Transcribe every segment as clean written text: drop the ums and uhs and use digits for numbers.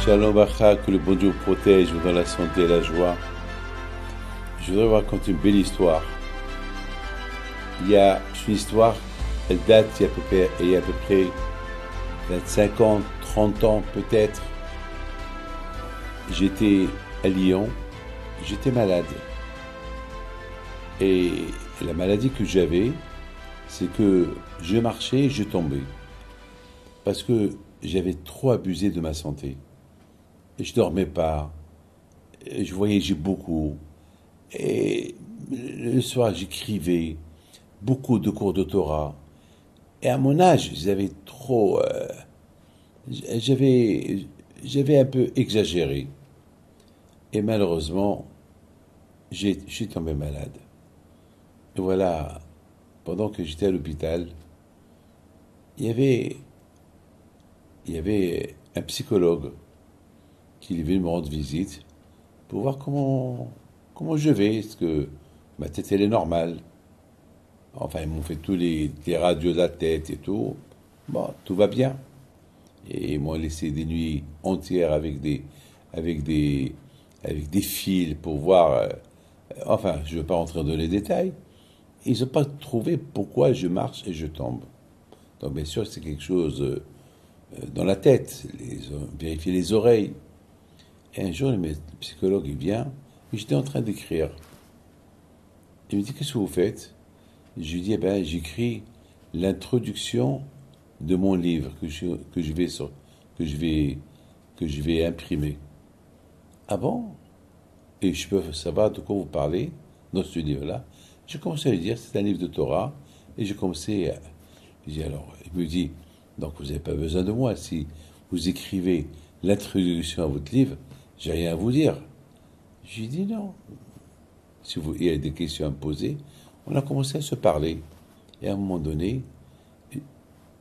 Shalom Bacha, que le bon Dieu vous protège dans la santé et la joie. Je voudrais vous raconter une belle histoire. Il y a une histoire, elle date il y a à peu près 25 ans, 30 ans peut-être. J'étais à Lyon, j'étais malade. Et la maladie que j'avais, c'est que je marchais et je tombais. Parce que j'avais trop abusé de ma santé. Et je dormais pas, et je voyageais beaucoup. Et le soir, j'écrivais beaucoup de cours de Torah. Et à mon âge, j'avais trop... j'avais un peu exagéré. Et malheureusement, je suis tombé malade. Et voilà, pendant que j'étais à l'hôpital, il y avait un psychologue qui est venu me rendre visite pour voir comment je vais. Est-ce que ma tête, elle est normale? Enfin, ils m'ont fait tous les radios de la tête et tout. Bon, tout va bien. Et ils m'ont laissé des nuits entières avec des fils pour voir. Enfin, je ne veux pas rentrer dans les détails. Ils n'ont pas trouvé pourquoi je marche et je tombe. Donc, bien sûr, c'est quelque chose dans la tête. Vérifier les oreilles. Et un jour, le psychologue, il vient, et j'étais en train d'écrire. Il me dit, qu'est-ce que vous faites? Je lui dis, j'écris l'introduction de mon livre que je vais imprimer. Ah bon? Et je peux savoir de quoi vous parlez dans ce livre-là? J'ai commencé à lui dire, c'est un livre de Torah, et j'ai commencé à... Je dis, alors, il me dit, donc vous n'avez pas besoin de moi, si vous écrivez l'introduction à votre livre, j'ai rien à vous dire. Je lui dis non. Si il y a des questions à me poser, on a commencé à se parler. Et à un moment donné,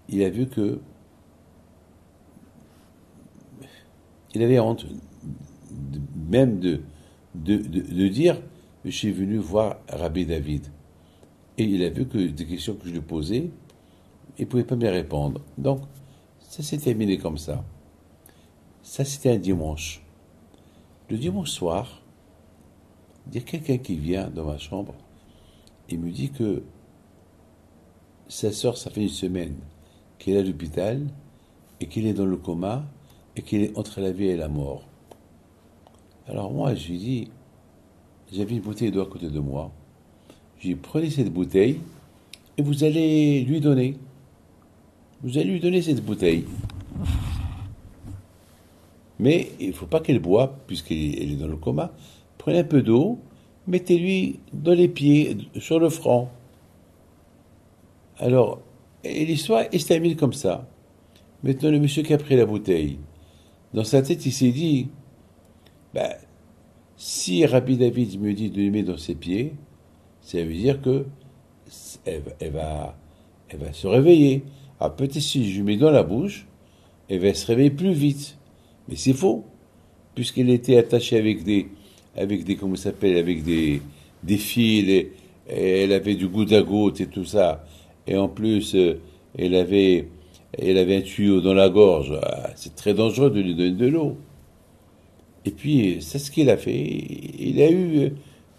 il a vu que il avait honte même de dire je suis venu voir Rabbi David. Et il a vu que des questions que je lui posais, il ne pouvait pas me répondre. Donc, ça s'est terminé comme ça. Ça, c'était un dimanche. Le dimanche soir, il y a quelqu'un qui vient dans ma chambre et me dit que sa sœur, ça fait une semaine qu'elle est à l'hôpital et qu'elle est dans le coma et qu'elle est entre la vie et la mort. Alors moi, je lui dis, j'avais une bouteille d'eau à côté de moi. Je lui dis, prenez cette bouteille et vous allez lui donner. Vous allez lui donner cette bouteille. Mais il ne faut pas qu'elle boive, puisqu'elle est dans le coma. Prenez un peu d'eau, mettez-lui dans les pieds, sur le front. Alors, et l'histoire, elle se termine comme ça. Maintenant, le monsieur qui a pris la bouteille, dans sa tête, il s'est dit, si Rabbi David me dit de lui mettre dans ses pieds, ça veut dire que elle va se réveiller. Alors peut-être si je lui mets dans la bouche, elle va se réveiller plus vite. Mais c'est faux, puisqu'elle était attachée avec des comment ça s'appelle, avec des fils, et elle avait du goutte à goutte et tout ça. Et en plus, elle avait un tuyau dans la gorge. Ah, c'est très dangereux de lui donner de l'eau. Et puis, c'est ce qu'il a fait.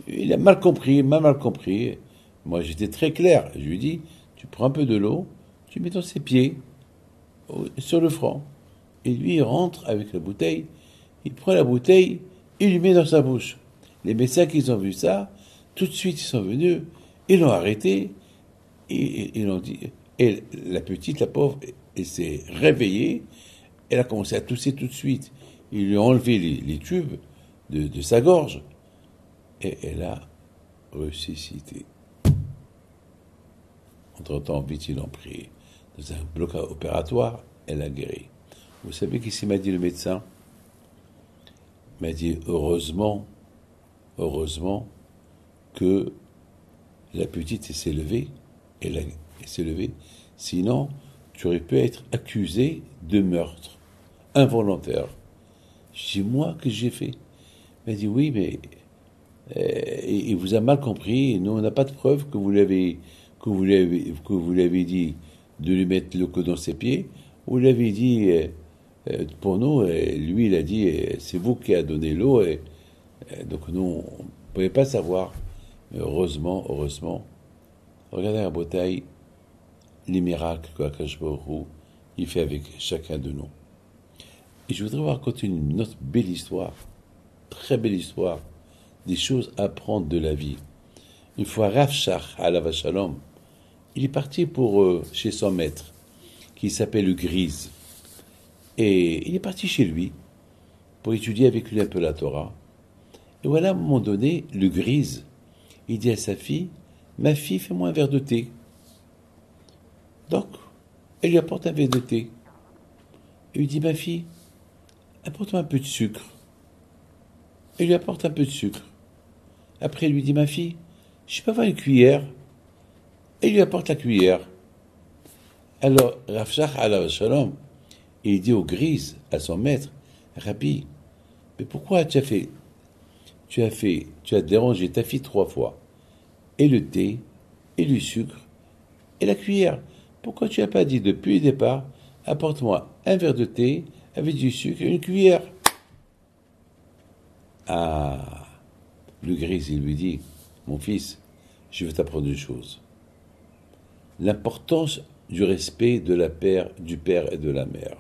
Il a mal compris, m'a mal compris. Moi, j'étais très clair. Je lui dis, tu prends un peu de l'eau, tu mets dans ses pieds, sur le front. Et lui, il rentre avec la bouteille, il prend la bouteille, il lui met dans sa bouche. Les médecins qui ont vu ça, tout de suite, ils sont venus, ils l'ont arrêté, et ils l'ont dit. Et la petite, la pauvre, elle s'est réveillée, elle a commencé à tousser tout de suite. Ils lui ont enlevé les tubes de sa gorge, et elle a ressuscité. Entre-temps, vite, ils l'ont pris dans un bloc opératoire, elle a guéri. Vous savez qu'est-ce qu'il m'a dit le médecin? Il m'a dit heureusement que la petite s'est levée, elle s'est levée, sinon tu aurais pu être accusé de meurtre involontaire. Je dis, moi, que j'ai fait? Il m'a dit, oui, mais il vous a mal compris, nous on n'a pas de preuve que vous l'avez dit de lui mettre le coup dans ses pieds, vous l'avez dit Pour nous, lui, il a dit, c'est vous qui a donné l'eau, donc nous, on ne pouvait pas savoir. Mais heureusement, regardez à Botaï, les miracles qu'Akash Baruch Hu, il fait avec chacun de nous. Et je voudrais vous raconter une autre belle histoire, très belle histoire, des choses à apprendre de la vie. Une fois Rav Shach, alav shalom, il est parti pour chez son maître, qui s'appelle le Grise. Et il est parti chez lui pour étudier avec lui un peu la Torah. Et voilà, à un moment donné, le Grise, il dit à sa fille, ma fille, fais-moi un verre de thé. Donc, elle lui apporte un verre de thé. Il lui dit, ma fille, apporte-moi un peu de sucre. Elle lui apporte un peu de sucre. Après, il lui dit, ma fille, je peux avoir une cuillère. Elle lui apporte la cuillère. Alors, Rav Shach alav shalom, il dit au Grise, à son maître, Rabbi, mais pourquoi tu as dérangé ta fille 3 fois, et le thé, et le sucre, et la cuillère. Pourquoi tu n'as pas dit depuis le départ, apporte-moi un verre de thé avec du sucre et une cuillère? Ah, le Grise, il lui dit, mon fils, je veux t'apprendre une chose. L'importance du respect du père et de la mère.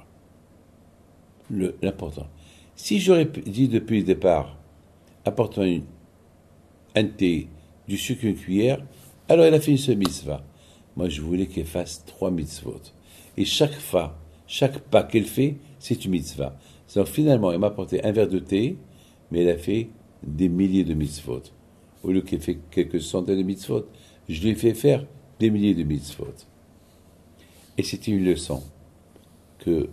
L'important. Si j'aurais dit depuis le départ, apporte-moi un thé, du sucre et une cuillère, alors elle a fait une seule mitzvah. Moi, je voulais qu'elle fasse 3 mitzvot. Et chaque pas qu'elle fait, c'est une mitzvah. Donc finalement, elle m'a apporté un verre de thé, mais elle a fait des milliers de mitzvot. Au lieu qu'elle fait quelques centaines de mitzvot, je lui ai fait faire des milliers de mitzvot. Et c'était une leçon que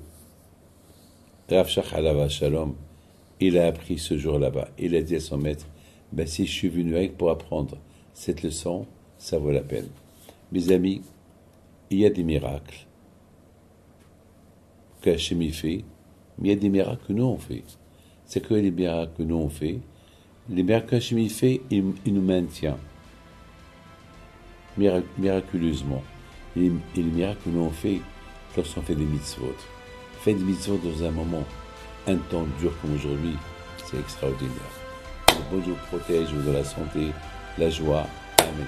Rav Shach alav shalom, il a appris ce jour là-bas. Il a dit à son maître, si je suis venu avec pour apprendre cette leçon, ça vaut la peine. Mes amis, il y a des miracles qu'Hachem y fait, mais il y a des miracles que nous on fait. C'est que les miracles que nous on fait, les miracles qu'Hachem y fait, il nous maintient miraculeusement. Et les miracles que nous on fait lorsqu'on fait des mitzvot. Faire des mitzvot dans un moment, un temps dur comme aujourd'hui, c'est extraordinaire. Que bon Dieu vous protège, vous donne la santé, la joie. Amen.